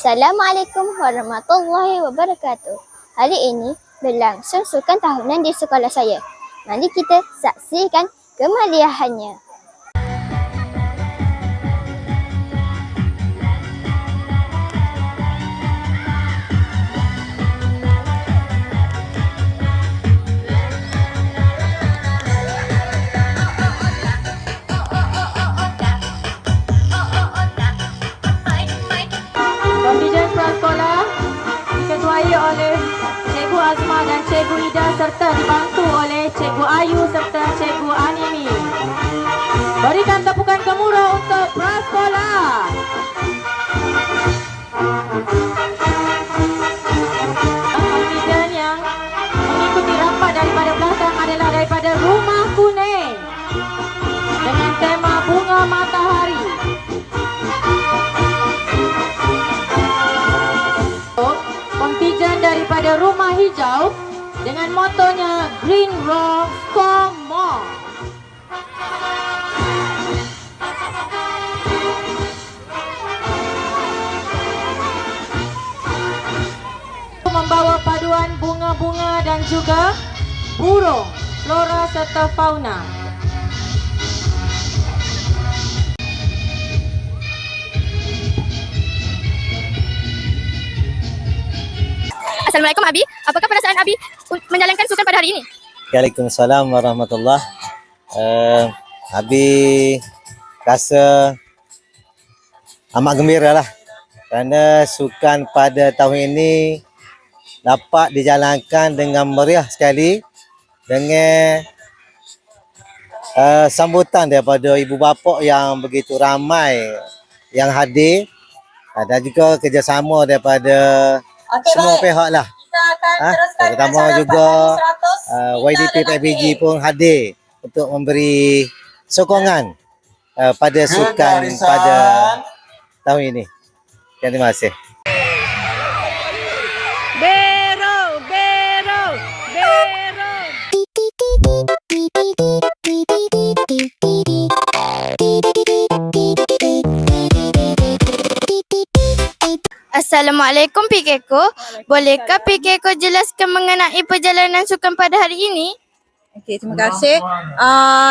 Assalamualaikum warahmatullahi wabarakatuh. Hari ini berlangsung sukan tahunan di sekolah saya. Mari kita saksikan kemeriahannya. Kontijen prasekolah diketuai oleh Cikgu Azma dan Cikgu Ida serta dibantu oleh Cikgu Ayu serta Cikgu Animi. Berikan tepukan gemuruh untuk prasekolah. Kontijen yang mengikuti rapat daripada belakang adalah daripada Rumah Kuning dengan tema Bunga Matahari. Kontijen daripada Rumah Hijau dengan motonya Green Rock for More. Membawa paduan bunga-bunga dan juga burung, flora serta fauna. Assalamualaikum Abi. Apakah perasaan Abi menjalankan sukan pada hari ini? Waalaikumsalam warahmatullahi. Abi rasa amat gembira lah kerana sukan pada tahun ini dapat dijalankan dengan meriah sekali dengan sambutan daripada ibu bapa yang begitu ramai yang hadir dan juga kerjasama daripada semua pihak lah. Terutama juga YDP PBG pun hadir untuk memberi sokongan pada sukan pada tahun ini. Terima kasih. Bero, bero, bero. Assalamualaikum PKko. Bolehkah PKko jelaskan mengenai perjalanan sukan pada hari ini? Okey, terima kasih.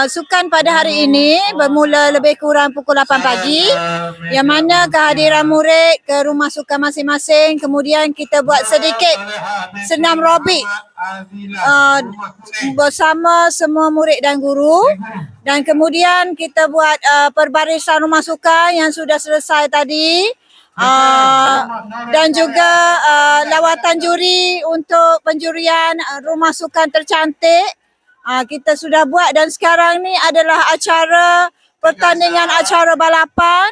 Sukan pada hari ini bermula lebih kurang pukul 8 pagi yang mana kehadiran murid ke rumah sukan masing-masing, kemudian kita buat sedikit senam robik bersama semua murid dan guru, dan kemudian kita buat perbarisan rumah sukan yang sudah selesai tadi. Dan juga lawatan juri untuk penjurian rumah sukan tercantik kita sudah buat, dan sekarang ni adalah acara pertandingan acara balapan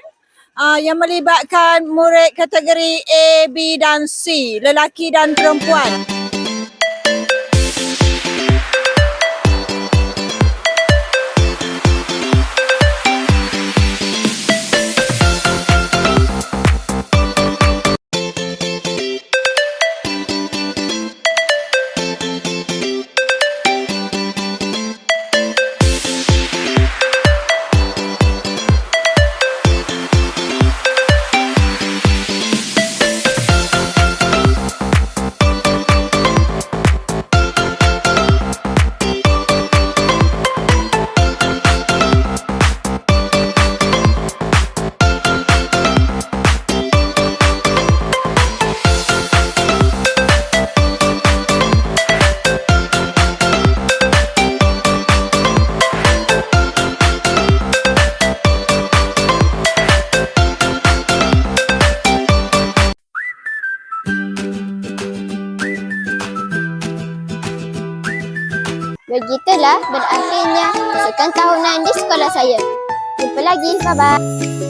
yang melibatkan murid kategori A, B dan C, lelaki dan perempuan. Begitulah berakhirnya sukan tahunan di sekolah saya. Jumpa lagi. Bye-bye.